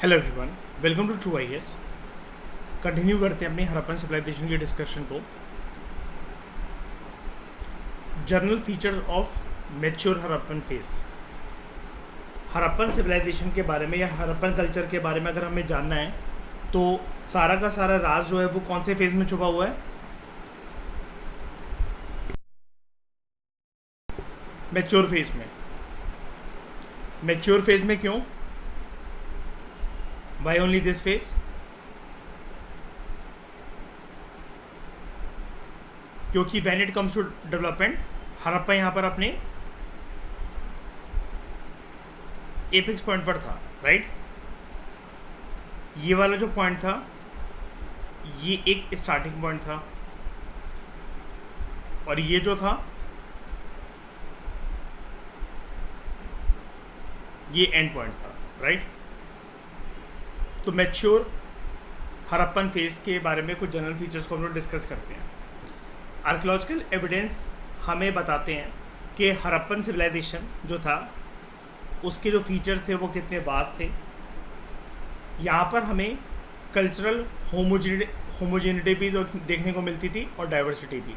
Hello everyone, welcome to true IAS. Continue करते हैं अपनी हड़प्पन सिविलाइजेशन की डिस्कशन को। General features of mature Harappan phase. Harappan civilization के बारे में या हड़प्पन कल्चर के बारे में अगर हमें जानना है तो सारा का सारा राज जो है वो कौन से फेज में छुपा हुआ है? मैच्योर फेज में। मैच्योर फेज में क्यों? Why only this phase? क्योंकि when it comes to development, Harappa यहाँ पर अपने एपेक्स पॉइंट पर था, राइट? ये वाला जो पॉइंट था ये एक स्टार्टिंग पॉइंट था और ये जो था ये एंड पॉइंट था, राइट? तो मैच्योर हड़प्पन फेज के बारे में कुछ जनरल फीचर्स को हम लोग डिस्कस करते हैं। आर्कियोलॉजिकल एविडेंस हमें बताते हैं कि हड़प्पन सिविलाइजेशन जो था उसके जो फीचर्स थे वो कितने वास्ट थे। यहाँ पर हमें कल्चरल होमोजेनिटी भी देखने को मिलती थी और डाइवर्सिटी भी।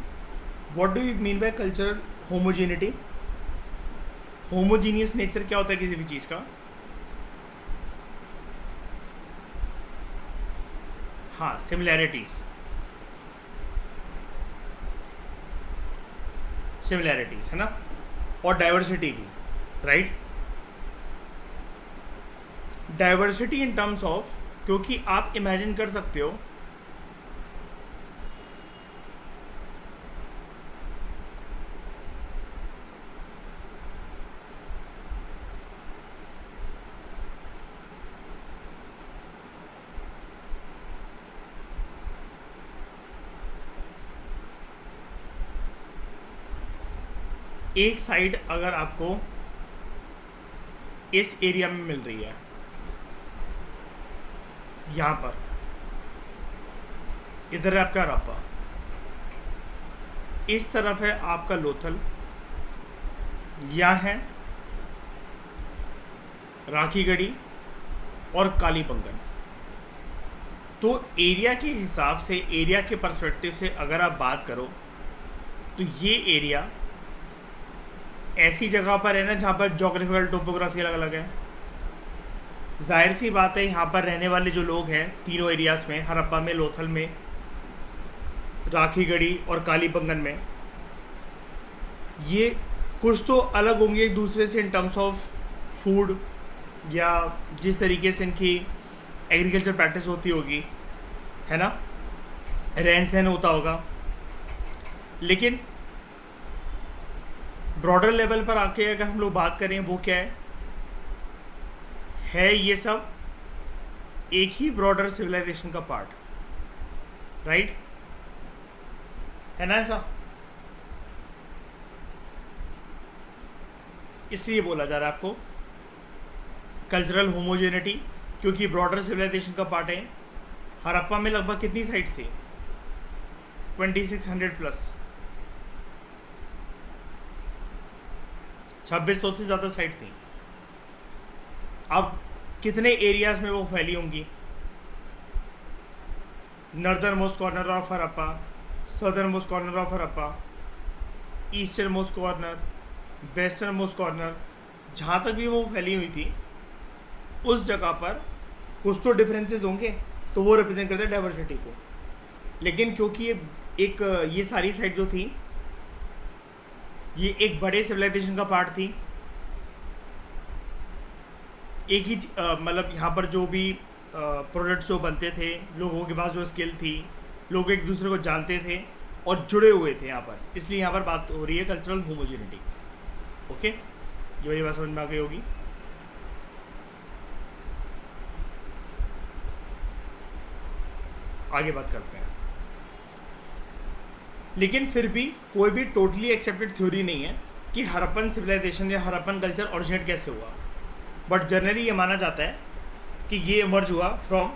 What do you mean by cultural homogeneity? Homogeneous nature क्या होता है किसी भी चीज़ का? हाँ, सिमिलैरिटीज़ है ना, और डाइवर्सिटी भी, right? Diversity in terms of, क्योंकि आप इमेजिन कर सकते हो एक साइड अगर आपको इस एरिया में मिल रही है, यहाँ पर इधर है आपका हड़प्पा, इस तरफ है आपका लोथल, यहाँ है राखीगढ़ी और कालीबंगन। तो एरिया के हिसाब से, एरिया के पर्सपेक्टिव से अगर आप बात करो तो ये एरिया ऐसी जगह पर है ना जहाँ पर जोग्राफिकल टोपोग्राफी अलग अलग है। जाहिर सी बात है यहाँ पर रहने वाले जो लोग हैं तीनों एरियाज़ में, हड़प्पा में, लोथल में, राखीगढ़ी और कालीबंगन में, ये कुछ तो अलग होंगे एक दूसरे से इन टर्म्स ऑफ फूड या जिस तरीके से इनकी एग्रीकल्चर प्रैक्टिस होती होगी, है ना, रहन सहन होता होगा। लेकिन ब्रॉडर लेवल पर आके अगर हम लोग बात करें वो क्या है ये सब एक ही ब्रॉडर सिविलाइजेशन का पार्ट, राइट? है ना ऐसा? इसलिए बोला जा रहा है आपको कल्चरल होमोजेनिटी, क्योंकि ब्रॉडर सिविलाइजेशन का पार्ट है। हड़प्पा में लगभग कितनी साइट्स थी? 2600 प्लस, 2600 से ज़्यादा साइट थी। अब कितने एरियाज़ में वो फैली होंगी? Northern most corner of Harappa, southern most corner of Harappa, eastern most corner, western most corner, जहाँ तक भी वो फैली हुई थी उस जगह पर कुछ तो डिफरेंसेस होंगे, तो वो रिप्रेजेंट करते हैं डाइवर्सिटी को। लेकिन क्योंकि ये सारी साइट जो थी ये एक बड़े सिविलाइजेशन का पार्ट थी, एक ही मतलब यहाँ पर जो भी प्रोडक्ट्स जो बनते थे, लोगों के पास जो स्किल थी, लोग एक दूसरे को जानते थे और जुड़े हुए थे यहाँ पर, इसलिए यहाँ पर बात हो रही है कल्चरल होमोजेनिटी। ओके, ये वही बात समझ में आ गई होगी। आगे बात करते हैं। लेकिन फिर भी कोई भी टोटली एक्सेप्टेड थ्योरी नहीं है कि हड़प्पन सिविलाइजेशन या हड़प्पन कल्चर ओरिजिनेट कैसे हुआ, बट जनरली ये माना जाता है कि ये इमर्ज हुआ फ्रॉम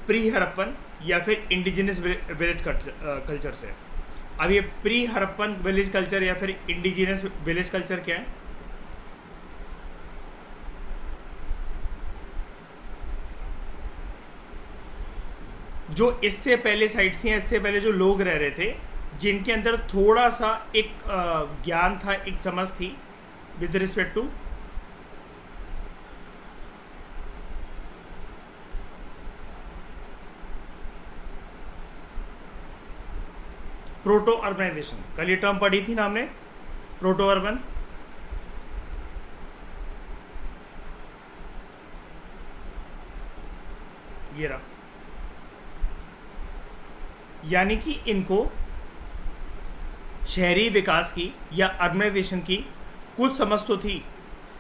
प्री हड़प्पन या फिर इंडिजिनस विलेज कल्चर से। अब ये प्री हड़प्पन विलेज कल्चर या फिर इंडिजिनस विलेज कल्चर क्या है? जो इससे पहले साइट्स थी, इससे पहले जो लोग रह रहे थे, जिनके अंदर थोड़ा सा एक ज्ञान था, एक समझ थी with respect to proto urbanization. कल ये टर्म पढ़ी थी ना हमने, प्रोटो अर्बन। ये रहा, यानी कि इनको शहरी विकास की या अर्बनाइजेशन की कुछ समझ तो थी,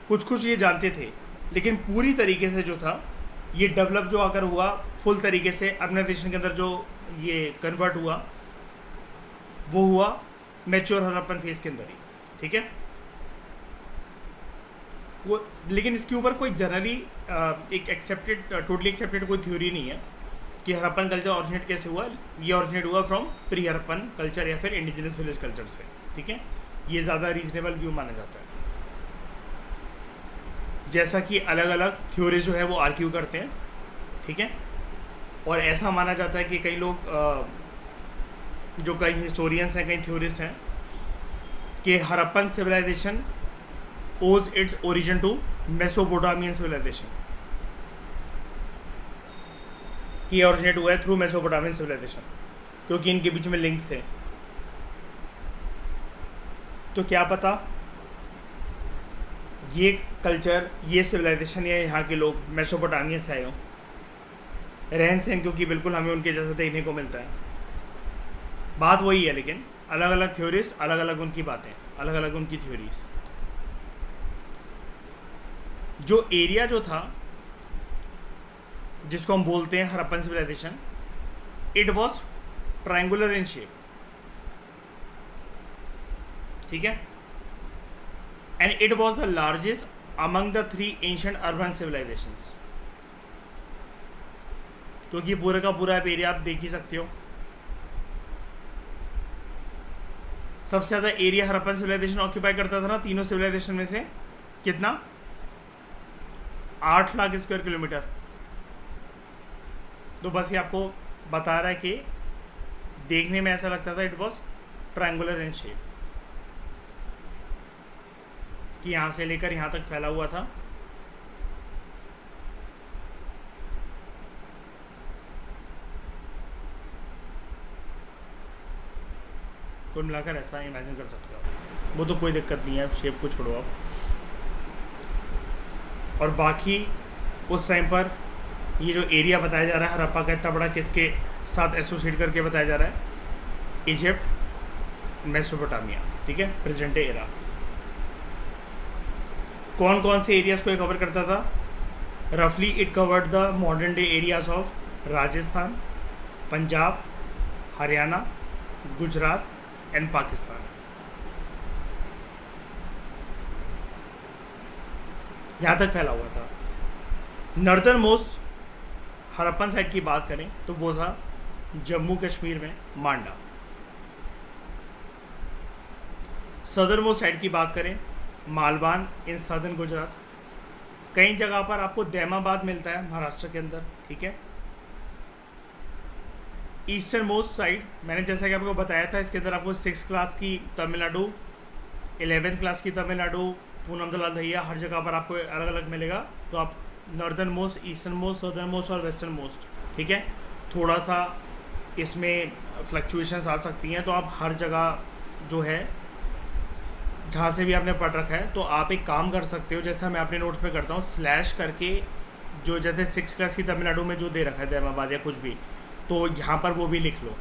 कुछ कुछ ये जानते थे, लेकिन पूरी तरीके से जो था ये डेवलप जो अगर हुआ फुल तरीके से अर्बनाइजेशन के अंदर जो ये कन्वर्ट हुआ, वो हुआ मैच्योर हड़प्पन फेज के अंदर ही, ठीक है। वो लेकिन इसके ऊपर कोई जनरली एक एक्सेप्टेड, टोटली एक्सेप्टेड कोई थ्योरी नहीं है कि हड़प्पन कल्चर ऑरिजिनेट कैसे हुआ। ये ऑरिजिनेट हुआ फ्रॉम प्री हड़प्पन कल्चर या फिर इंडिजिनस विलेज कल्चर से, ठीक है। ये ज़्यादा रीजनेबल व्यू माना जाता है। जैसा कि अलग अलग थ्योरी जो है वो आर्ग्यू करते हैं, ठीक है। और ऐसा माना जाता है कि कई लोग जो कई हिस्टोरियंस हैं, कई थ्योरिस्ट हैं, कि Harappan civilization owes its origin to Mesopotamian civilization, कि ओरिजिनेट हुआ है थ्रू मेसोपोटामियन सिविलाइजेशन, क्योंकि इनके बीच में लिंक्स थे। तो क्या पता ये कल्चर, ये सिविलाइजेशन या यहाँ के लोग मेसोपोटामिया से आए हों। रहन सहन क्योंकि बिल्कुल हमें उनके जैसा देखने को मिलता है, बात वही है, लेकिन अलग अलग थ्योरीज, अलग अलग उनकी बातें, अलग अलग उनकी थ्योरीज। जो एरिया जो था जिसको हम बोलते हैं Harappan civilization, it was triangular in shape, ठीक है। And it was the largest among the 3 ancient urban civilizations, क्योंकि पूरे का पूरा एरिया आप देख ही सकते हो। सबसे ज़्यादा एरिया हड़प्पन सिविलाइजेशन ऑक्यूपाई करता था ना तीनों सिविलाइजेशन में से, कितना, 8 लाख स्क्वायर किलोमीटर। तो बस ये आपको बता रहा है कि देखने में ऐसा लगता था it was triangular in shape, कि यहाँ से लेकर यहाँ तक फैला हुआ था। कुल मिलाकर ऐसा इमेजिन कर सकते हो। वो तो कोई दिक्कत नहीं है, शेप को छोड़ो आप। और बाकी उस टाइम पर ये जो एरिया बताया जा रहा है हड़प्पा का, इतना बड़ा किसके साथ एसोसिएट करके बताया जा रहा है, इजिप्ट, मेसोपोटामिया, ठीक है, प्रेजेंट डे एरा। कौन कौन से एरियाज़ को कवर करता था? रफली it covered the modern day areas of Rajasthan, Punjab, Haryana, Gujarat and Pakistan. यहाँ तक फैला हुआ था। नॉर्दर्न मोस्ट हड़प्पन साइड की बात करें तो वो था जम्मू कश्मीर में मांडा। सदर्न मोस्ट साइड की बात करें मालवान इन सदर्न गुजरात। कई जगह पर आपको दैमाबाद मिलता है महाराष्ट्र के अंदर, ठीक है। ईस्टर्न मोस्ट साइड मैंने जैसा कि आपको बताया था, इसके अंदर आपको 6th क्लास की तमिलनाडु, 11th क्लास की तमिलनाडु, पूनम दलाल दहिया, हर जगह पर आपको अलग अलग मिलेगा। तो आप northern most, eastern most, southern most और वेस्टर्न मोस्ट, ठीक है। थोड़ा सा इसमें फ्लक्चुएशंस आ सकती हैं, तो आप हर जगह जो है जहाँ से भी आपने पढ़ रखा है, तो आप एक काम कर सकते हो, जैसा मैं अपने नोट्स में करता हूँ, स्लैश करके जो जैसे 6th क्लास की तमिलनाडु में जो दे रखा है दैमाबाद या कुछ भी, तो यहाँ पर वो भी लिख लो,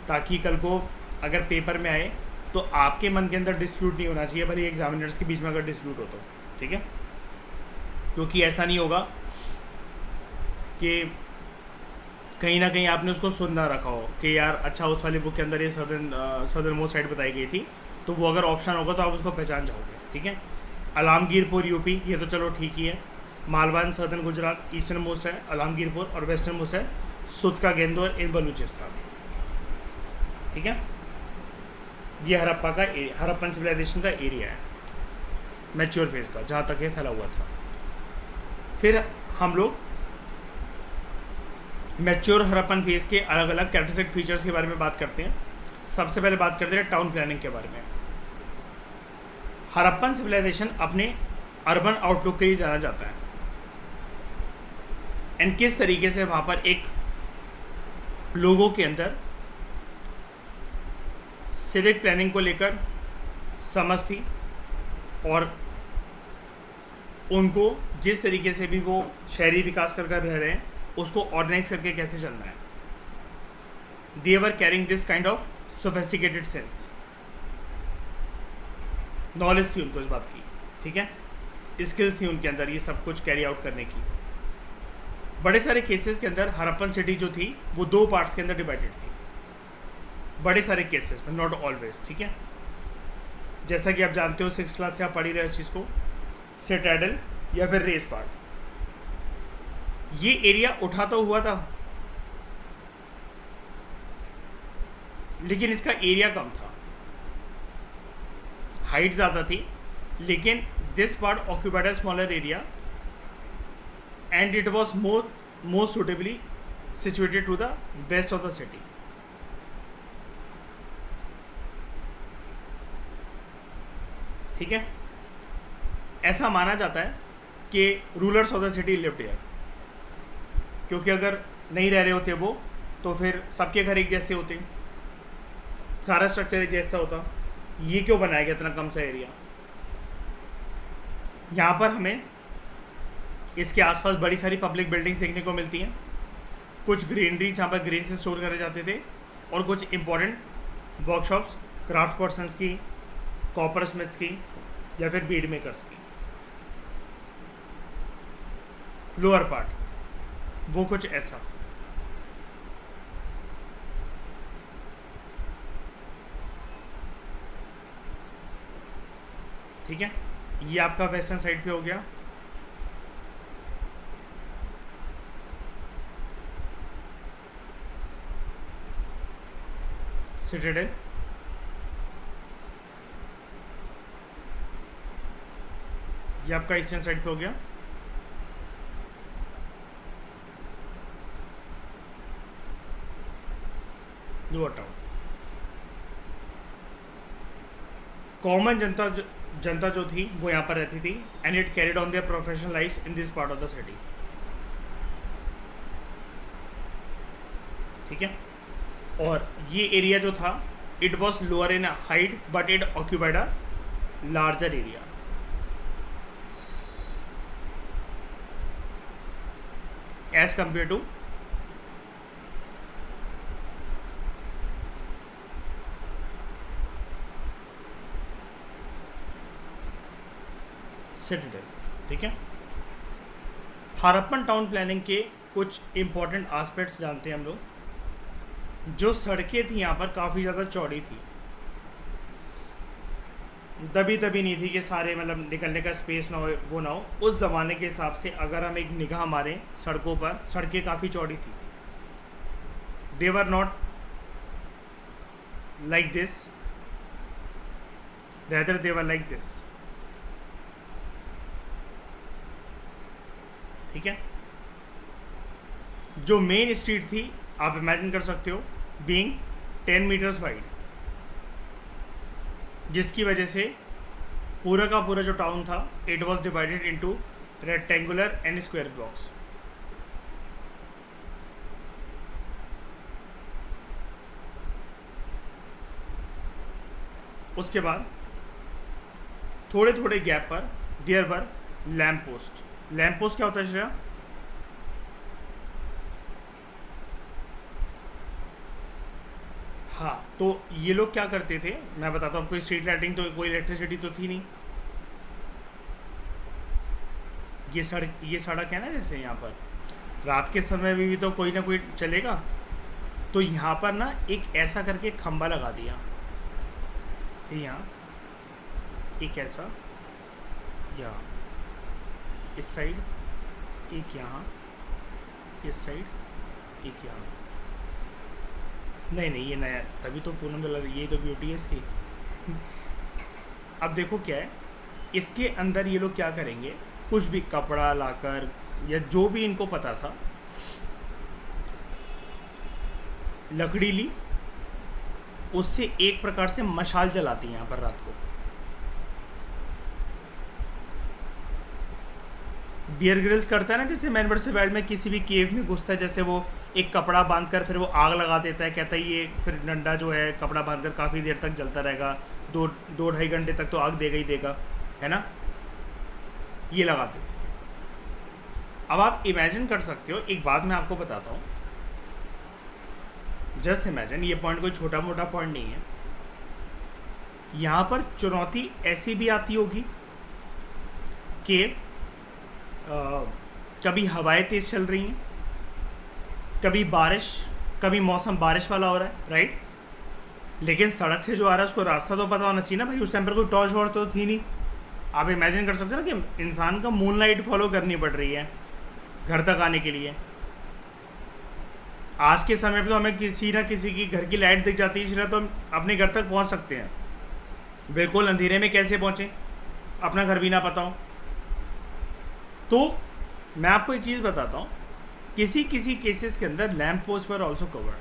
ताकि कल को अगर पेपर में आए तो आपके मन के अंदर डिस्प्यूट नहीं होना चाहिए, भले एग्जामिनर्स के बीच में अगर डिस्प्यूट हो तो, ठीक है। क्योंकि ऐसा नहीं होगा कि कहीं ना कहीं आपने उसको सुन ना रखा हो कि यार अच्छा उस वाली बुक के अंदर ये सदर्न मोस्ट साइड बताई गई थी, तो वो अगर ऑप्शन होगा तो आप उसको पहचान जाओगे, ठीक है। अलामगीरपुर यूपी, ये तो चलो ठीक ही है। Malvan southern Gujarat, eastern most है अलामगीरपुर, और वेस्टर्न मोस्ट है सुदका गेंदोर इन बलूचिस्तान, ठीक है। ये हड़प्पन सिविलाइजेशन का एरिया है मैच्योर फेज का, जहाँ तक ये फैला हुआ था। फिर हम लोग मैच्योर हड़प्पन फेज के अलग अलग कैरेक्टरिस्टिक फीचर्स के बारे में बात करते हैं। सबसे पहले बात करते हैं टाउन प्लानिंग के बारे में। हड़प्पन सिविलाइजेशन अपने अर्बन आउटलुक के लिए जाना जाता है एंड किस तरीके से वहाँ पर एक लोगों के अंदर सिविक प्लानिंग को लेकर समझ थी और उनको जिस तरीके से भी वो शहरी विकास कर रह रहे हैं उसको ऑर्गेनाइज करके कैसे चलना है। They were carrying this kind of sophisticated sense, knowledge थी उनको इस बात की, ठीक है, स्किल्स थी उनके अंदर ये सब कुछ कैरी आउट करने की। बड़े सारे केसेस के अंदर हड़प्पन सिटी जो थी वो 2 पार्ट्स के अंदर डिवाइडेड थी, बड़े सारे केसेस में, नॉट ऑलवेज, ठीक है। जैसा कि आप जानते हो 6th क्लास से आप पढ़ी रहे हो इस चीज़ को, सिटाडेल या फिर रेस पार्ट। ये एरिया उठा तो हुआ था लेकिन इसका एरिया कम था, हाइट ज़्यादा थी, लेकिन this part occupied a smaller area and it was more suitably situated to the west of the city. ठीक है, ऐसा माना जाता है कि rulers of the city lived here, क्योंकि अगर नहीं रह रहे होते वो तो फिर सबके घर एक जैसे होते, सारा स्ट्रक्चर एक जैसा होता। ये क्यों बनाया गया इतना कम सा एरिया। यहाँ पर हमें इसके आसपास बड़ी सारी पब्लिक बिल्डिंग्स देखने को मिलती हैं, कुछ ग्रीनरीज जहाँ पर ग्रेन से स्टोर करे जाते थे, और कुछ इंपॉर्टेंट वर्कशॉप्स क्राफ्ट पर्सनस की, कॉपर स्मिथ्स की या फिर बीड मेकर्स की। लोअर पार्ट वो कुछ ऐसा, ठीक है। ये आपका वेस्टर्न साइड पे हो गया। सिटाडेल, ये आपका ईस्टर्न साइड पे हो गया। लोअर टाउन, कॉमन जनता जो थी वो यहाँ पर रहती थी and it carried on their professional life in this part of the city, ठीक है। और ये एरिया जो था it was lower in height but it occupied a larger area. As compare to citadel, ठीक है। हड़प्पन टाउन प्लानिंग के कुछ इंपॉर्टेंट एस्पेक्ट्स जानते हैं हम लोग। जो सड़कें थी यहाँ पर काफ़ी ज़्यादा चौड़ी थी, दबी नहीं थी कि सारे मतलब निकलने का स्पेस ना हो, वो ना हो। उस ज़माने के हिसाब से अगर हम एक निगाह मारें सड़कों पर, सड़कें काफ़ी चौड़ी थी। They were not like this, rather they were like this, ठीक है। जो मेन स्ट्रीट थी आप इमेजिन कर सकते हो बीइंग 10 मीटर्स वाइड, जिसकी वजह से पूरा का पूरा जो टाउन था it was divided into rectangular and square blocks. उसके बाद थोड़े थोड़े गैप पर there were lamp post. Lamp post क्या होता है श्रेया? हाँ, तो ये लोग क्या करते थे मैं बताता हूँ। कोई स्ट्रीट लाइटिंग तो, कोई इलेक्ट्रिसिटी तो थी नहीं। ये सड़क है ना, जैसे यहाँ पर रात के समय में भी तो कोई ना कोई चलेगा, तो यहाँ पर ना एक ऐसा करके खंबा लगा दिया, यहाँ एक ऐसा, यहाँ इस साइड एक, यहाँ इस साइड एक, यहाँ नहीं ये नया, तभी तो पूनम दला, ये तो ब्यूटी है इसकी। अब देखो क्या है, इसके अंदर ये लोग क्या करेंगे, कुछ भी कपड़ा लाकर या जो भी इनको पता था लकड़ी ली, उससे एक प्रकार से मशाल जलाती हैं यहाँ पर रात को। बियर ग्रिल्स करता है ना, जैसे मैन वर्सेस वाइल्ड में किसी भी केव में घुसता है, जैसे वो एक कपड़ा बांधकर फिर वो आग लगा देता है, कहता है ये फिर डंडा जो है कपड़ा बांधकर काफ़ी देर तक जलता रहेगा, 2-2.5 घंटे तक तो आग देगा ही देगा, है ना, ये लगाते थे। अब आप इमेजिन कर सकते हो, एक बात मैं आपको बताता हूँ, जस्ट इमेजिन, ये पॉइंट कोई छोटा मोटा पॉइंट नहीं है, यहाँ पर चुनौती ऐसी भी आती होगी कि कभी हवाएं तेज़ चल रही हैं, कभी बारिश, कभी मौसम बारिश वाला हो रहा है, राइट, लेकिन सड़क से जो आ रहा है उसको रास्ता तो पता होना चाहिए ना भाई। उस टाइम पर कोई टॉर्च वॉर्च तो थी नहीं। आप इमेजिन कर सकते हो ना कि इंसान को मून लाइट फॉलो करनी पड़ रही है घर तक आने के लिए। आज के समय पे तो हमें किसी ना किसी की घर की लाइट दिख जाती है, इसलिए तो हम अपने घर तक पहुंच सकते हैं। बिल्कुल अंधेरे में कैसे पहुंचे, अपना घर भी ना पता हो। तो मैं आपको एक चीज़ बताता हूँ, किसी किसी केसेस के अंदर लैंप पोस्ट पर ऑल्सो कवर्ड,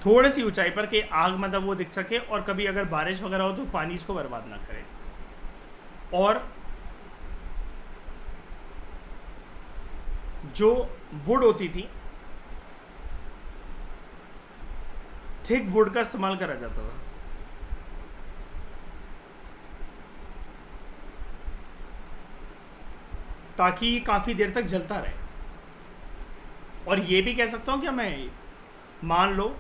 थोड़ी सी ऊंचाई पर कि आग मतलब वो दिख सके, और कभी अगर बारिश वगैरह हो तो पानी इसको बर्बाद ना करे। और जो वुड होती थी, थिक वुड का इस्तेमाल करा जाता था, ताकि ये काफ़ी देर तक जलता रहे। और ये भी कह सकता हूँ कि मैं मान लो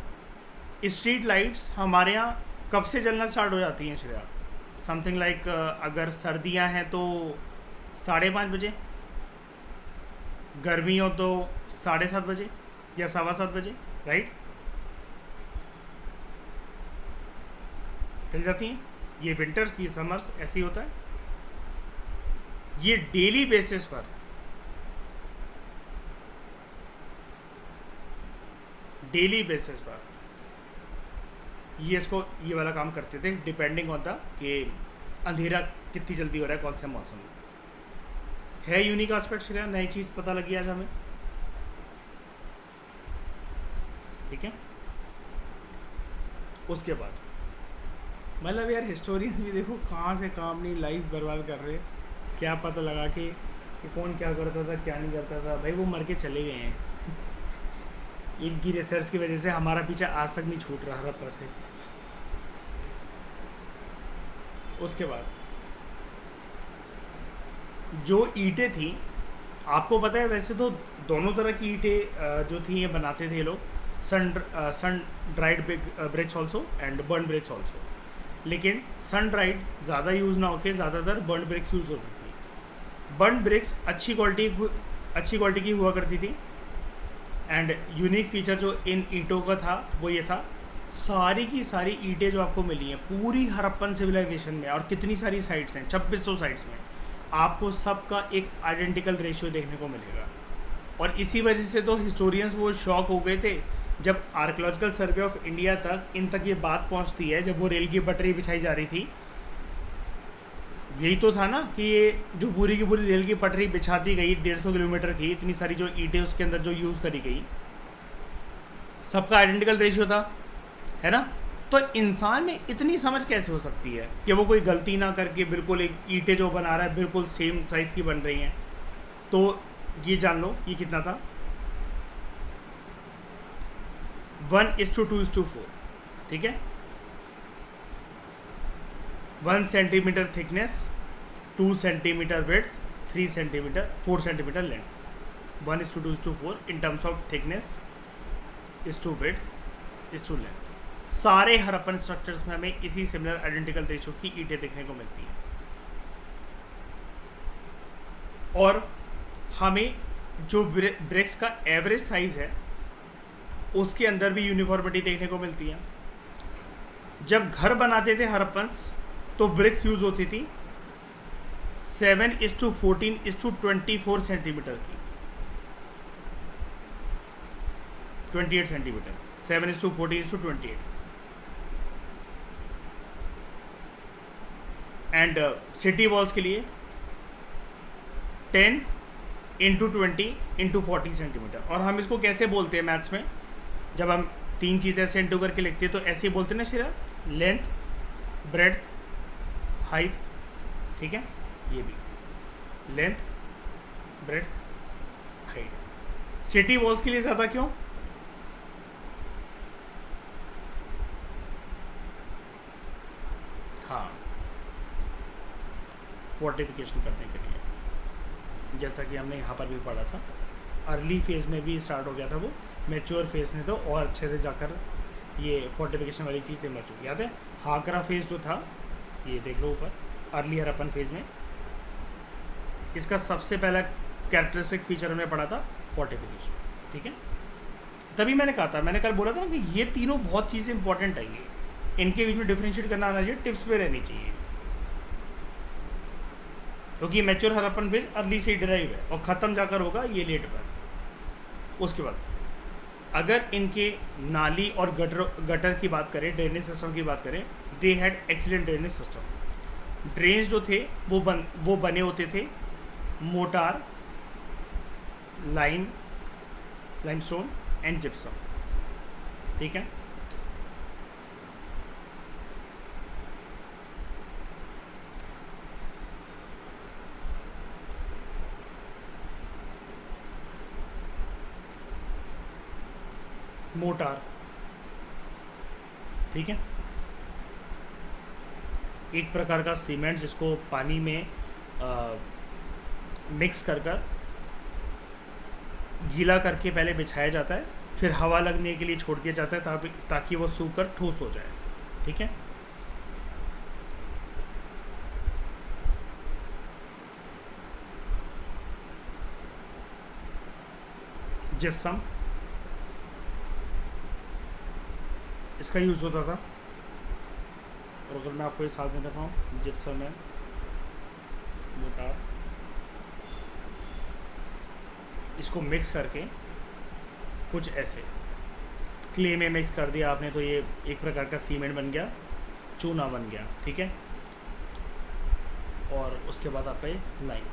स्ट्रीट लाइट्स हमारे यहाँ कब से जलना स्टार्ट हो जाती हैं श्रेया, समथिंग लाइक अगर सर्दियाँ हैं तो 5:30 बजे, गर्मी हो तो 7:30 बजे या 7:15 बजे, राइट, चल जाती हैं। ये विंटर्स, ये समर्स ऐसे ही होता है। ये डेली बेसिस पर ये वाला काम करते थे, डिपेंडिंग होता कि अंधेरा कितनी जल्दी हो रहा है कौन से मौसम में। है यूनिक एस्पेक्ट श्रेया, नई चीज़ पता लगी आज हमें, ठीक है। उसके बाद मतलब यार हिस्टोरियन भी देखो कहाँ से काम नहीं, लाइफ बर्बाद कर रहे, क्या पता लगा कि कौन क्या करता था क्या नहीं करता था। भाई वो मर के चले गए हैं, इनकी रिसर्च की वजह से हमारा पीछे आज तक नहीं छूट रहा हड़प्पा से। उसके बाद जो ईंटें थी, आपको पता है वैसे तो दोनों तरह की ईंटें जो थी ये बनाते थे लोग, sun dried bricks also and burn bricks also, लेकिन सन ड्राइड ज़्यादा यूज़ ना होके ज़्यादातर बर्न ब्रिक्स यूज़ होती थी। बर्न ब्रिक्स अच्छी क्वालिटी की हुआ करती थी। एंड यूनिक फीचर जो इन ईंटों का था वो ये था, सारी की सारी ईंटें जो आपको मिली हैं पूरी हड़प्पन सिविलाइजेशन में, और कितनी सारी साइट्स हैं, 2600 साइट्स में, आपको सबका एक आइडेंटिकल रेशियो देखने को मिलेगा। और इसी वजह से तो हिस्टोरियंस वो शॉक हो गए थे जब आर्कियोलॉजिकल सर्वे ऑफ इंडिया तक इन तक ये बात पहुंचती है, जब वो रेल की पटरी बिछाई जा रही थी। यही तो था ना कि ये जो पूरी की पूरी रेल की पटरी बिछा दी गई 150 किलोमीटर की, इतनी सारी जो ईंटें उसके अंदर जो यूज़ करी गई, सबका आइडेंटिकल रेशियो था, है ना। तो इंसान में इतनी समझ कैसे हो सकती है कि वो कोई गलती ना करके बिल्कुल एक ईंटें जो बना रहा है बिल्कुल सेम साइज़ की बन रही हैं। तो ये जान लो ये कितना था, 1:2:4, ठीक है। 1 centimetre thickness, 2 centimetre width, 3 centimetre 4 centimetre length. 1:2:4 in terms of thickness is to width is to length. सारे हड़प्पन स्ट्रक्चर्स में हमें इसी सिमिलर आइडेंटिकल रेशियो की ईंटें देखने को मिलती हैं। और हमें जो ब्रिक्स का एवरेज साइज है उसके अंदर भी यूनिफॉर्मिटी देखने को मिलती है। जब घर बनाते थे हड़प्पन्स तो ब्रिक्स यूज होती थी 7:14:24 सेंटीमीटर की, 28 सेंटीमीटर, 7:14:28। एंड सिटी वॉल्स के लिए 10:20:40 सेंटीमीटर। और हम इसको कैसे बोलते हैं मैथ्स में, जब हम तीन चीज़ें ऐसे इंटू करके लिखते हैं तो ऐसे ही बोलते हैं ना शिरा, लेंथ, ब्रेड्थ, हाइट, ठीक है, ये भी length, breadth, height. City walls के लिए ज़्यादा क्यों? हाँ, फोर्टिफिकेशन करने के लिए, जैसा कि हमने यहाँ पर भी पढ़ा था। अर्ली फेज़ में भी स्टार्ट हो गया था वो, मैच्योर फेज़ में तो और अच्छे से जाकर ये फोर्टिफिकेशन वाली चीज़ समझ चुकी। याद है हाकरा फेज़ जो था, ये देख लो ऊपर, अर्ली हरप्पन फेज़ में इसका सबसे पहला कैरेक्टरिस्टिक फीचर हमने पढ़ा था फोर्टिफिकेशन, ठीक है। तभी मैंने कहा था, मैंने कल बोला था ना कि ये तीनों बहुत चीज़ें इंपॉर्टेंट है, ये इनके बीच में डिफ्रेंशिएट करना आना चाहिए, टिप्स पे रहनी चाहिए, क्योंकि मैच्योर हरप्पन फेज अर्ली से डिराइव है और ख़त्म जाकर होगा ये लेट पर। उसके बाद अगर इनके नाली और गटर की बात करें, ड्रेनेज सिस्टम की बात करें, they had excellent drainage system. Drains जो थे वो बने होते थे मोटार, लाइमस्टोन एंड जिप्सम, ठीक है। मोटार, ठीक है, एक प्रकार का सीमेंट जिसको पानी में मिक्स कर गीला करके पहले बिछाया जाता है, फिर हवा लगने के लिए छोड़ दिया जाता है ताकि वो सूख कर ठोस हो जाए, ठीक है। जिप्सम, इसका यूज़ होता था, और अगर मैं आपको ये साथ में दिखाऊँ, जिप्सम है, मोटार, इसको मिक्स करके कुछ ऐसे क्ले में मिक्स कर दिया आपने तो ये एक प्रकार का सीमेंट बन गया, चूना बन गया, ठीक है। और उसके बाद आपका ये लाइम,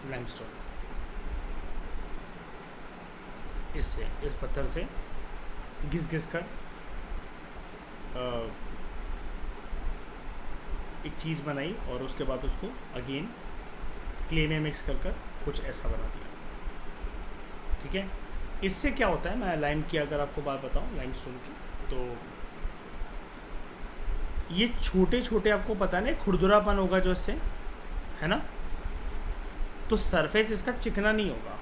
लाइमस्टोन, इससे इस पत्थर से घिस कर एक चीज़ बनाई और उसके बाद उसको अगेन क्ले में मिक्स कर कुछ ऐसा बना दिया, ठीक है। इससे क्या होता है, मैं लाइम की अगर आपको बात बताऊं, लाइमस्टोन की, तो ये छोटे छोटे आपको पता नहीं खुरदुरापन होगा जो इससे, है ना, तो सरफेस इसका चिकना नहीं होगा।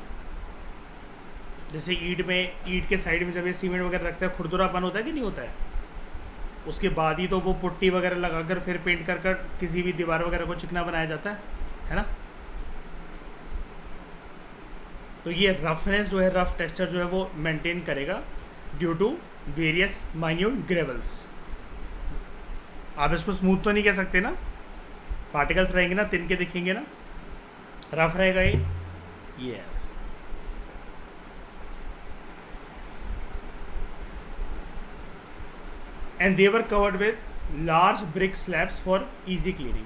जैसे ईंट के साइड में जब ये सीमेंट वगैरह रखता है खुरदुरापन होता है कि नहीं होता है, उसके बाद ही तो वो पुट्टी वगैरह लगाकर फिर पेंट कर किसी भी दीवार वगैरह को चिकना बनाया जाता है ना। तो ये रफनेस जो है, रफ टेक्सचर जो है वो मेंटेन करेगा due to various minute gravels. आप इसको स्मूथ तो नहीं कह सकते ना, पार्टिकल्स रहेंगे ना, तिनके दिखेंगे ना, रफ रहेगा ये है। And they were covered with large brick slabs for easy cleaning,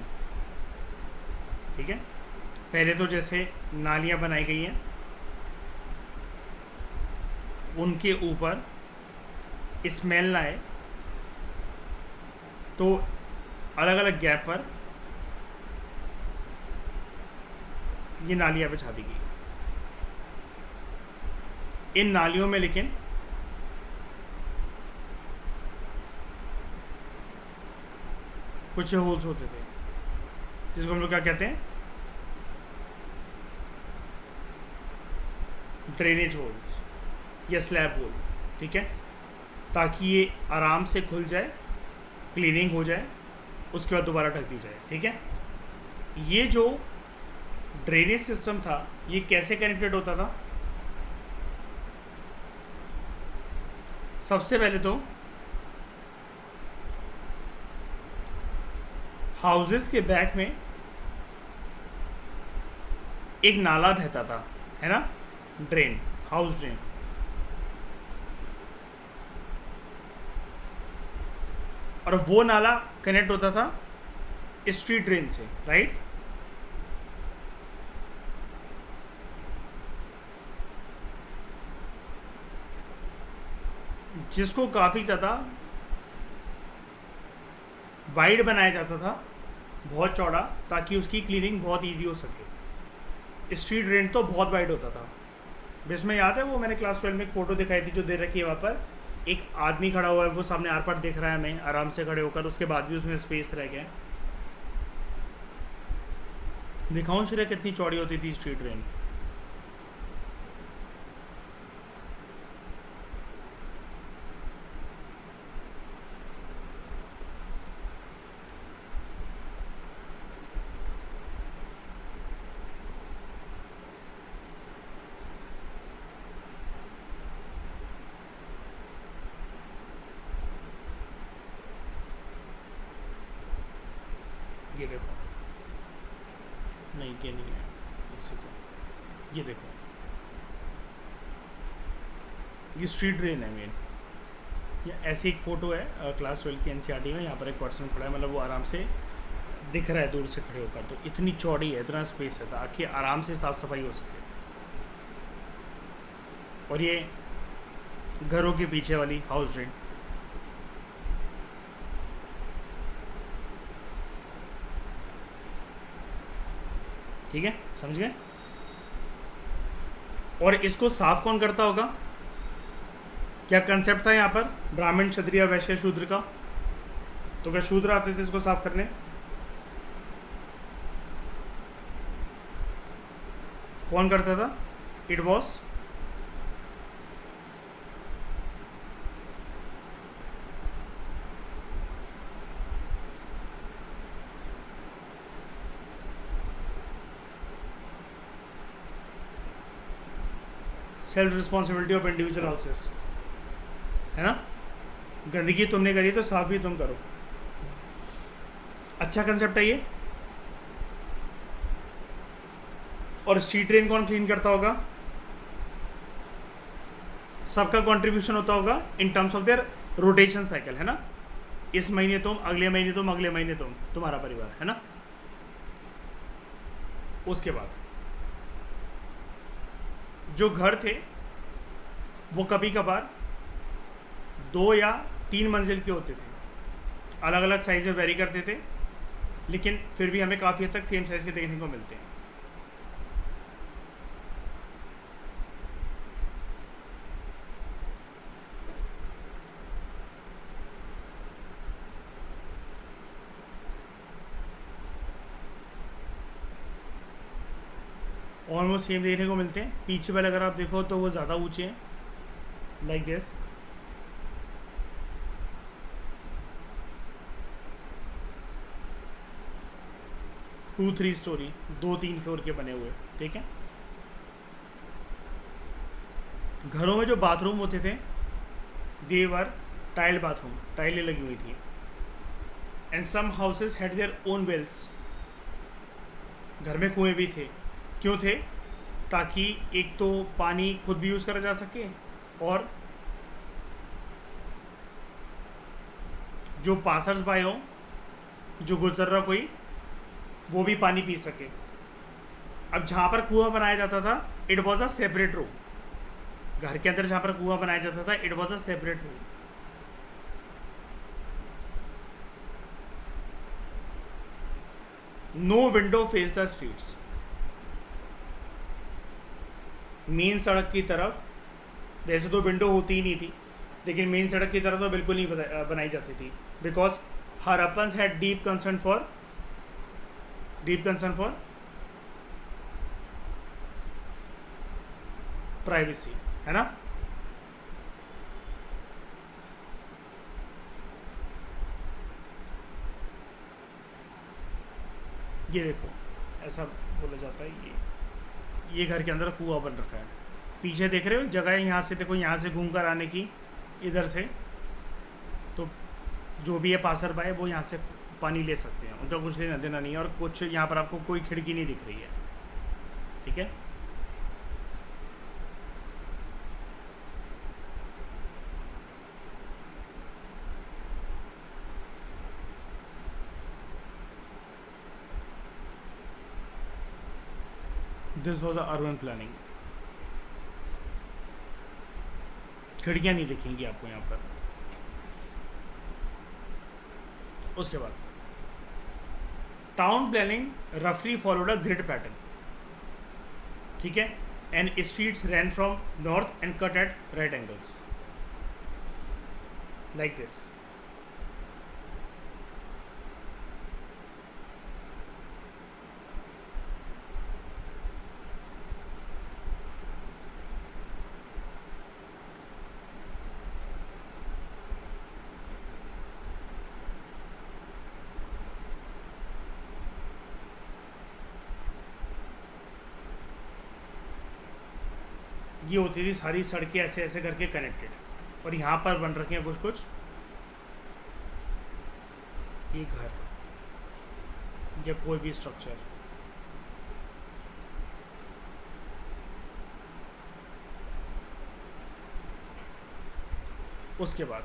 ठीक है। पहले तो जैसे नालियाँ बनाई गई हैं, उनके ऊपर स्मेल ना आए तो अलग अलग गैप पर ये नालियाँ बिछा दी गई। इन नालियों में लेकिन कुछ होल्स होते थे जिसको हम लोग क्या कहते हैं, ड्रेनेज होल्स या स्लैब होल, ठीक है, ताकि ये आराम से खुल जाए, क्लीनिंग हो जाए, उसके बाद दोबारा ढक दी जाए, ठीक है। ये जो ड्रेनेज सिस्टम था ये कैसे कनेक्टेड होता था? सबसे पहले तो हाउसेस के बैक में एक नाला बहता था, है ना, ड्रेन, हाउस ड्रेन। और वो नाला कनेक्ट होता था स्ट्रीट ड्रेन से, राइट। जिसको काफ़ी ज़्यादा वाइड बनाया जाता था, बहुत चौड़ा, ताकि उसकी क्लीनिंग बहुत इजी हो सके। स्ट्रीट ड्रेन तो बहुत वाइड होता था। बस में याद है वो मैंने क्लास 12 में एक फ़ोटो दिखाई थी जो दे रखी है वहाँ पर, एक आदमी खड़ा हुआ है, वो सामने आर पार देख रहा है हमें आराम से खड़े होकर, उसके बाद भी उसमें स्पेस रह गया। दिखाऊं श्रेय कितनी चौड़ी होती थी स्ट्रीट ड्रेन। ये देखो, नहीं ये नहीं है, इसी को, ये देखो, ये स्ट्रीट ड्रेन है मेन। ये ऐसी एक फ़ोटो है क्लास 12 की एनसीईआरटी में। यहाँ पर एक पर्सन खड़ा है, मतलब वो आराम से दिख रहा है दूर से खड़े होकर, तो इतनी चौड़ी है, इतना स्पेस है ताकि आराम से साफ़ सफाई हो सके। और ये घरों के पीछे वाली हाउस ड्रेन, ठीक है, समझ गए। और इसको साफ कौन करता होगा? क्या कंसेप्ट था यहाँ पर? ब्राह्मण, क्षत्रिय, वैश्य, शूद्र का। तो क्या शूद्र आते थे इसको साफ करने? कौन करता था? It was self responsibility of individual houses, है ना। गंदगी तुमने करी तो साफ भी तुम करो। अच्छा कंसेप्ट है ये। और स्ट्रीट ड्रेन कौन क्लीन करता होगा? सबका कंट्रीब्यूशन होता होगा इन terms of their rotation cycle, है ना। इस महीने तुम, अगले महीने तुम, अगले महीने तुम, तुम्हारा परिवार, है ना। उसके बाद जो घर थे वो कभी कभार 2 या 3 मंजिल के होते थे, अलग अलग साइज में वेरी करते थे, लेकिन फिर भी हमें काफ़ी हद तक सेम साइज के देखने को मिलते हैं। ऑलमोस्ट सेम देखने को मिलते हैं। पीछे वाले अगर आप देखो तो वो ज़्यादा ऊंचे हैं, like this. Two 3 storey, 2-3 floor के बने हुए, ठीक है। घरों में जो बाथरूम होते थे देवर टाइल बाथरूम, टाइलें लगी हुई थी। And some houses had their own wells, घर में कुएं भी थे। क्यों थे? ताकि एक तो पानी खुद भी यूज़ करा जा सके, और जो पासर्स बाय हो, जो गुजर रहा कोई, वो भी पानी पी सके। अब जहाँ पर कुआं बनाया जाता था, it was a separate room. घर के अंदर जहाँ पर कुआं बनाया जाता था, it was a separate room. No window face the streets. Main सड़क की तरफ वैसे तो विंडो होती ही नहीं थी, लेकिन मेन सड़क की तरफ तो बिल्कुल नहीं बनाई जाती थी, because Harappans had deep concern for privacy, है ना। ये देखो, ऐसा बोला जाता है, ये घर के अंदर कुआं बन रखा है। पीछे देख रहे हो जगह है, यहाँ से देखो, यहाँ से घूम कर आने की, इधर से, तो जो भी है पासर बाय वो यहाँ से पानी ले सकते हैं, उनका कुछ लेना देना नहीं है। और कुछ यहाँ पर आपको कोई खिड़की नहीं दिख रही है, ठीक है। This was urban planning. खिड़कियाँ नहीं दिखेंगी आपको यहाँ पर। उसके बाद टाउन प्लानिंग रफली फॉलोड अ ग्रिड पैटर्न, ठीक है, and streets ran from north and cut at right angles like this. ये होती थी सारी सड़कें ऐसे ऐसे करके कनेक्टेड, और यहाँ पर बन रखे हैं कुछ कुछ ये घर या कोई भी स्ट्रक्चर। उसके बाद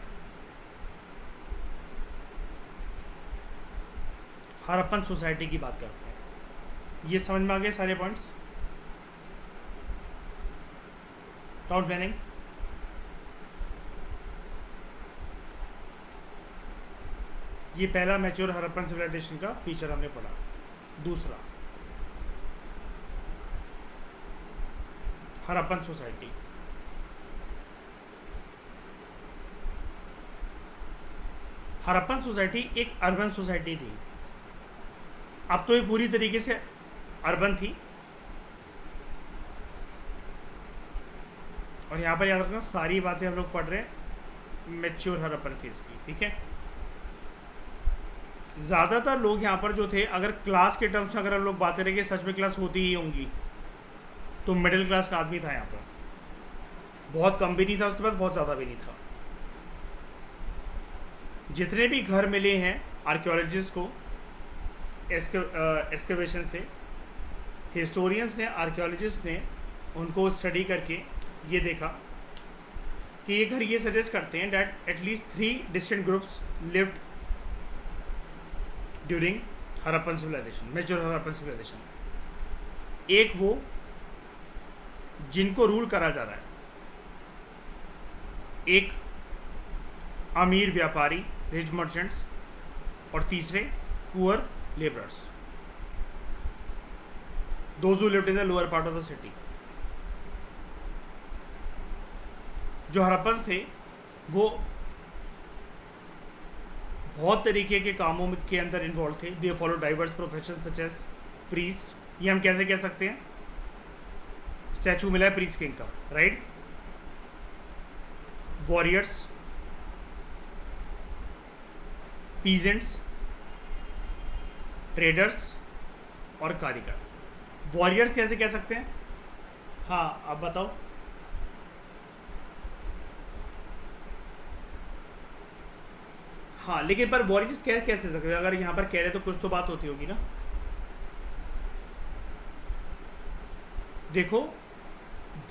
हड़प्पन सोसाइटी की बात करते हैं। ये समझ में आ गए सारे पॉइंट्स। टाउन प्लानिंग, ये पहला मैच्योर हड़प्पन सिविलाइजेशन का फीचर हमने पढ़ा। दूसरा हड़प्पन सोसाइटी। हड़प्पन सोसाइटी एक अर्बन सोसाइटी थी। अब तो ये पूरी तरीके से अर्बन थी, और यहाँ पर याद रखना सारी बातें हम लोग पढ़ रहे हैं मैच्योर हड़प्पन फेज की, ठीक है। ज़्यादातर लोग यहाँ पर जो थे, अगर क्लास के टर्म्स में अगर हम लोग बात करेंगे, सच में क्लास होती ही होंगी, तो मिडिल क्लास का आदमी था यहाँ पर। बहुत कम भी नहीं था, उसके बाद बहुत ज़्यादा भी नहीं था। जितने भी घर मिले हैं आर्कियोलॉजिस्ट को एक्सकवेशन से, हिस्टोरियंस ने, आर्कियोलॉजिस्ट ने उनको स्टडी करके ये देखा कि ये घर ये सजेस्ट करते हैं that at least 3 distinct groups lived during Harappan civilization, mature Harappan civilization. एक वो जिनको रूल करा जा रहा है, एक अमीर व्यापारी रिच मर्चेंट्स, और तीसरे poor labourers, those who lived in the lower part of the city. जो हड़प्पन्स थे वो बहुत तरीके के कामों के अंदर इन्वॉल्व थे। They follow diverse profession such as priest, ये हम कैसे कह सकते हैं, स्टैचू मिला है प्रीस्ट किंग का, राइट। वॉरियर्स, पीजेंट्स, ट्रेडर्स और कारीगर। वॉरियर्स कैसे कह सकते हैं, हाँ आप बताओ। हाँ लेकिन पर वॉरियर्स कैसे सकते हैं, अगर यहाँ पर कह रहे तो कुछ तो बात होती होगी ना। देखो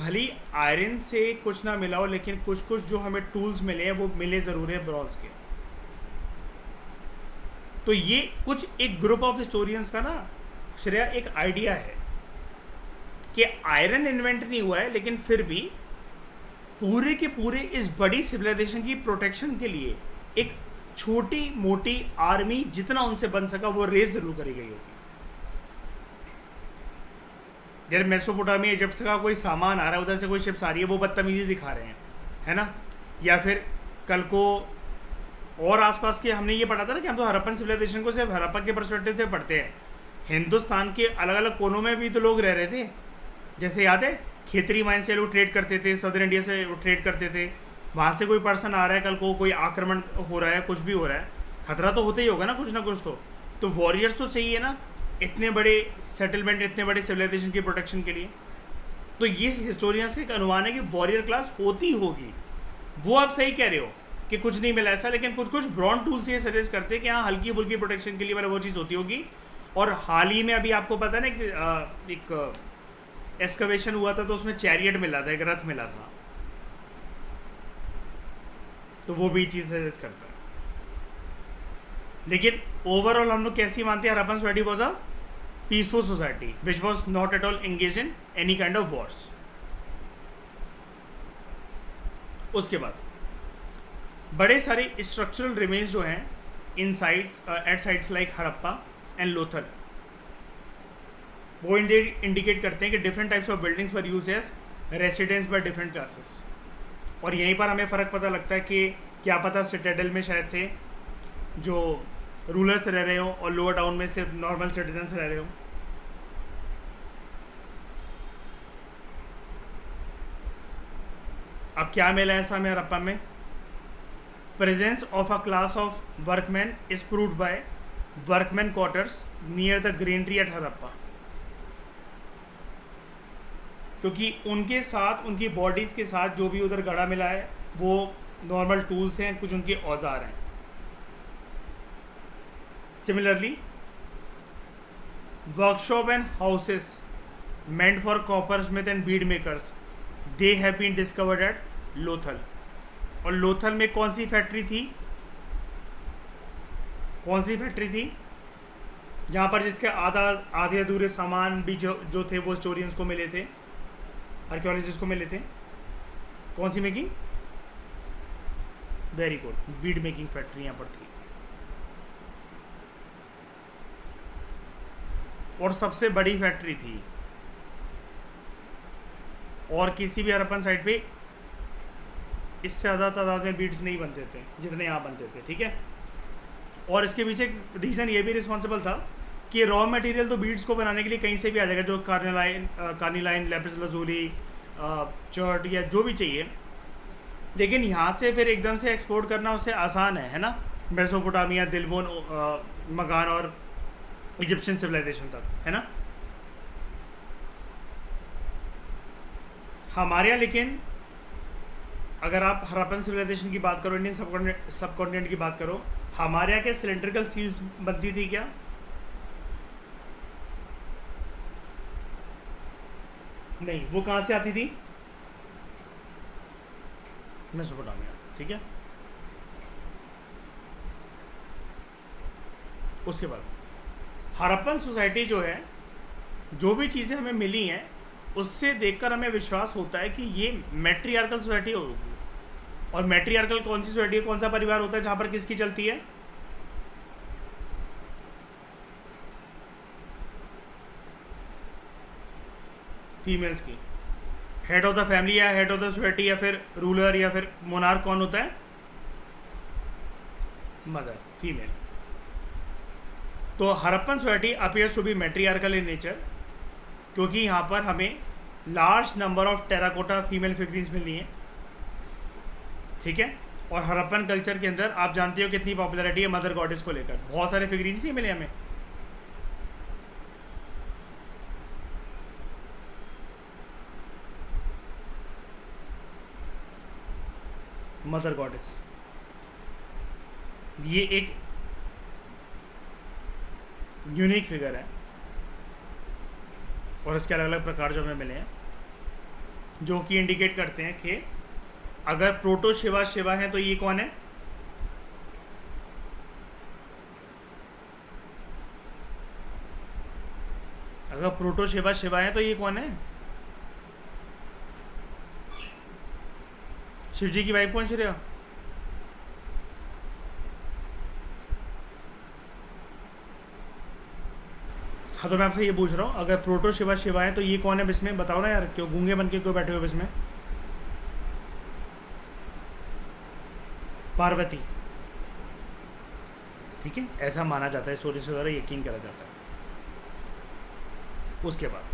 भली आयरन से कुछ ना मिला हो, लेकिन कुछ कुछ जो हमें टूल्स मिले हैं वो मिले ज़रूर है ब्रॉन्ज के। तो ये कुछ एक ग्रुप ऑफ हिस्टोरियंस का ना श्रेया एक आइडिया है कि आयरन इन्वेंट नहीं हुआ है, लेकिन फिर भी पूरे के पूरे इस बड़ी सिविलाइजेशन की प्रोटेक्शन के लिए एक छोटी मोटी आर्मी जितना उनसे बन सका वो रेस जरूर करी गई होगी। यार मेसोपोटामिया इजिप्ट का कोई सामान आ रहा है, उधर से कोई शिप्स आ रही है, वो बदतमीजी दिखा रहे हैं, है ना। या फिर कल को और आसपास के, हमने ये पढ़ा था ना कि हम तो हड़प्पन सिविलाइजेशन को सिर्फ हड़प्पा के पर्सपेक्टिव से पढ़ते हैं। हिंदुस्तान के अलग अलग कोनों में भी तो लोग रह रहे थे। जैसे याद है खेतरी माइन से लोग ट्रेड करते थे, सदर्न इंडिया से ट्रेड करते थे। वहाँ से कोई पर्सन आ रहा है, कल को कोई आक्रमण हो रहा है, कुछ भी हो रहा है, खतरा तो होता ही होगा ना कुछ ना कुछ। तो वॉरियर्स तो चाहिए ना इतने बड़े सेटलमेंट, इतने बड़े सिविलाइजेशन की प्रोटेक्शन के लिए। तो ये हिस्टोरियंस का एक अनुमान है कि वॉरियर क्लास होती होगी। वो आप सही कह रहे हो कि कुछ नहीं मिला ऐसा, लेकिन कुछ कुछ ब्रॉन्ड टूल्स ये सजेस्ट करते हैं कि हाँ हल्की फुल्की प्रोटेक्शन के लिए मतलब वो चीज़ होती होगी। और हाल ही में अभी आपको पता है ना कि एक एक्सकवेशन हुआ था तो उसमें चैरियट मिला था, एक रथ मिला था, तो वो भी चीज़ सजेस्ट करता है। लेकिन ओवरऑल हम लोग कैसी मानते हैं Harappan society was a peaceful society which was not at all engage in any kind of wars. उसके बाद बड़े सारे स्ट्रक्चरल रिमेन्स जो हैं in sites at sites like Harappa and Lothal, वो इंडिकेट करते हैं कि different types of buildings were use as residence by different classes. और यहीं पर हमें फ़र्क पता लगता है कि क्या पता सिटाडेल में शायद से जो रूलर्स रह रहे हो और लोअर टाउन में सिर्फ नॉर्मल सिटीजन्स रह रहे हो। अब क्या मिला ऐसा हमें हरप्पा में? Presence of a class of workman is proved by workman quarters near the granary at Harappa, क्योंकि उनके साथ उनकी बॉडीज़ के साथ जो भी उधर गड़ा मिला है वो नॉर्मल टूल्स हैं, कुछ उनके औजार हैं। Similarly workshop and houses meant for coppersmith and bead makers they have been discovered at Lothal. और लोथल में कौन सी फैक्ट्री थी? कौन सी फैक्ट्री थी जहाँ पर जिसके आधे अधूरे सामान भी जो थे वो हिस्टोरियंस को मिले थे, आर्कियोलॉजिस्ट को मिले थे। कौन सी making? Very good, bead making factory यहाँ पर थी। और सबसे बड़ी फैक्ट्री थी, और किसी भी हरप्पन साइट पे इससे ज़्यादा तादाद में बीड्स नहीं बनते थे जितने यहाँ बनते थे, ठीक है। और इसके पीछे रीज़न ये भी रिस्पॉन्सिबल था कि रॉ मटेरियल तो बीड्स को बनाने के लिए कहीं से भी आ जाएगा, जो कार्निलाइन, लैपिस lazuli, चर्ट या जो भी चाहिए, लेकिन यहाँ से फिर एकदम से एक्सपोर्ट करना उससे आसान है ना। मेसोपोटामिया, दिलबोन, मगान और इजिप्शियन सिविलाइजेशन तक, है ना। हमारे यहाँ लेकिन अगर आप हरप्पन सिविलाइजेशन की बात करो, इंडियन सबकॉन्टिनेंट की बात करो, हमारे यहाँ के सिलेंड्रिकल सील्स बनती थी क्या? नहीं, वो कहाँ से आती थी? मेसोपोटामिया, ठीक है। उसके बाद हरप्पन सोसाइटी जो है, जो भी चीज़ें हमें मिली हैं उससे देखकर हमें विश्वास होता है कि ये मैट्रियार्कल सोसाइटी होगी। और मैट्रियार्कल कौन सी सोसाइटी है, कौन सा परिवार होता है जहाँ पर किसकी चलती है? फीमेल्स की। हेड ऑफ द फैमिली या हेड ऑफ द सोसाइटी या फिर रूलर या फिर मोनार्क कौन होता है? Mother, female. तो Harappan society appears to be matriarchal in nature, क्योंकि यहाँ पर हमें large number of terracotta female figurines मिली हैं, ठीक है। और हरप्पन कल्चर के अंदर आप जानते हो कितनी पॉपुलैरिटी है मदर गॉडेस को लेकर, बहुत सारे फिगरीन्स नहीं मिले हमें। मदर गॉडेस ये एक यूनिक फिगर है, और इसके अलग अलग प्रकार जो हमें मिले हैं, जो कि इंडिकेट करते हैं कि अगर प्रोटो शिवा शिवा है तो ये कौन है? अगर प्रोटो शिवा शिवा है तो ये कौन है? शिव जी की वाइफ कौन श्रेया? हाँ, तो मैं आपसे ये पूछ रहा हूँ, अगर प्रोटो शिवा शिवा है तो ये कौन है इसमें? बताओ ना यार, क्यों गूंगे बन के क्यों बैठे हो इसमें? पार्वती, ठीक है, ऐसा माना जाता है, स्टोरी से द्वारा यकीन करा जाता है। उसके बाद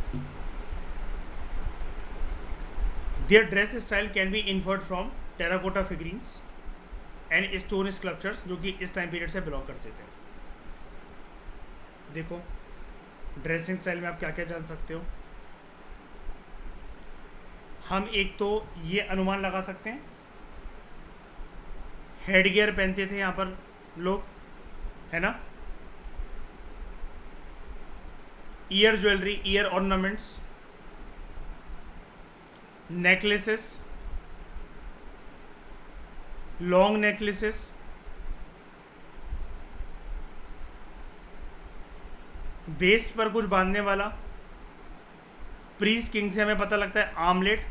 their dress style can be inferred from terracotta figurines and stone sculptures, जो कि इस टाइम पीरियड से बिलोंग करते थे। देखो ड्रेसिंग स्टाइल में आप क्या क्या जान सकते हो? हम एक तो ये अनुमान लगा सकते हैं, हेड गियर पहनते थे यहाँ पर लोग, है ना। Ear jewellery, ear ornaments, necklaces, long necklaces, waist पर कुछ बांधने वाला। प्रीस्ट किंग से हमें पता लगता है आर्मलेट।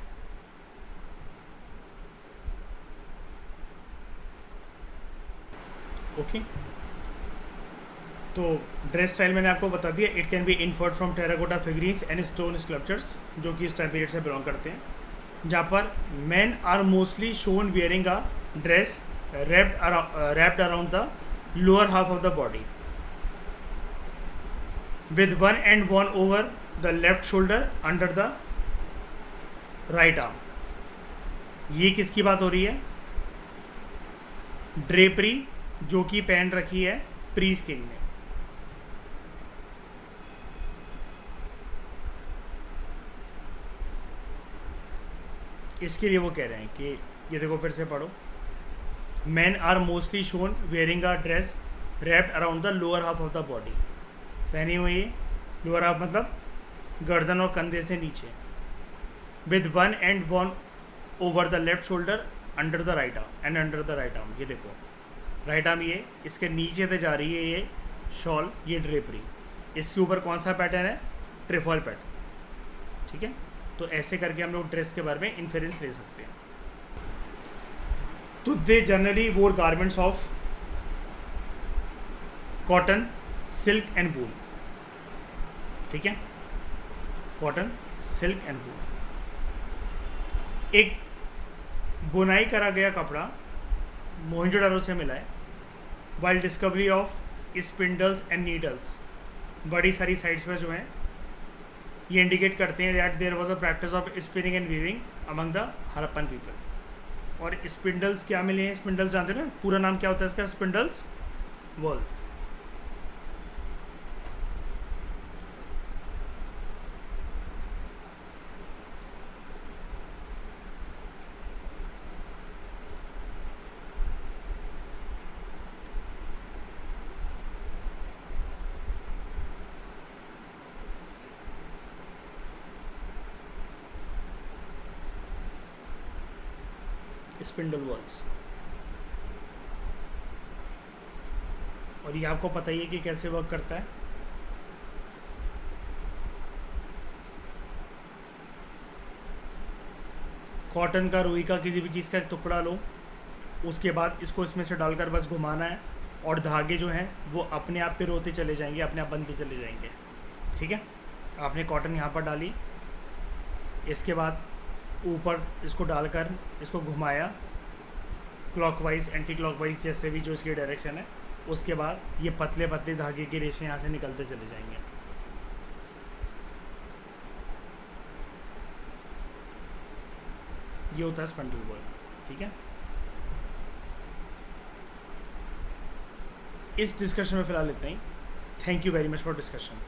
ओके, तो ड्रेस स्टाइल मैंने आपको बता दिया। It can be inferred from terracotta figurines and stone sculptures, जो कि इस टाइम पीरियड से बिलोंग करते हैं, जहाँ पर man are mostly shown wearing a dress wrapped around the lower half of the body with one end worn over the left shoulder under the right arm। ये किसकी बात हो रही है? ड्रेपरी जो कि पहन रखी है प्रीस्ट किंग ने। इसके लिए वो कह रहे हैं कि ये देखो, फिर से पढ़ो। Men are mostly shown wearing a dress wrapped around the lower half of the body। पहनी हुई लोअर हाफ मतलब गर्दन और कंधे से नीचे। With one end worn over the left shoulder under the right arm and under the right arm। ये देखो, राइट आर्म ये इसके नीचे से जा रही है, ये शॉल, ये ड्रेपरी। इसके ऊपर कौन सा पैटर्न है? ट्रिफॉल पैटर्न। ठीक है, तो ऐसे करके हम लोग ड्रेस के बारे में इन्फेरेंस ले सकते हैं। तो दे जनरली वोर garments of cotton, silk and wool. ठीक है, कॉटन, सिल्क एंड वूल। एक बुनाई करा गया कपड़ा मोहनजोदारो से मिला है। While discovery of spindles and needles, बड़ी सारी साइट्स पे जो हैं ये इंडिकेट करते हैं that there was a practice of spinning and weaving among the Harappan people. और स्पिंडल्स क्या मिले हैं? स्पिंडल्स जानते हैं ना, पूरा नाम क्या होता है इसका? Spindles walls. Spindle walls. और ये आपको पता ही है कि कैसे वर्क करता है। कॉटन का, रुई का, किसी भी चीज़ का एक टुकड़ा लो, उसके बाद इसको इसमें से डालकर बस घुमाना है और धागे जो हैं वो अपने आप पे रोते चले जाएंगे, अपने आप बनते चले जाएंगे। ठीक है, आपने कॉटन यहाँ पर डाली, इसके बाद ऊपर इसको डालकर इसको घुमाया क्लॉकवाइज, एंटी क्लॉकवाइज, जैसे भी जो इसकी डायरेक्शन है। उसके बाद ये पतले पतले धागे के रेशे यहाँ से निकलते चले जाएंगे। ये होता है स्पिंडल वॉल। ठीक है, इस डिस्कशन में फ़िलहाल इतना ही। Thank you very much for discussion.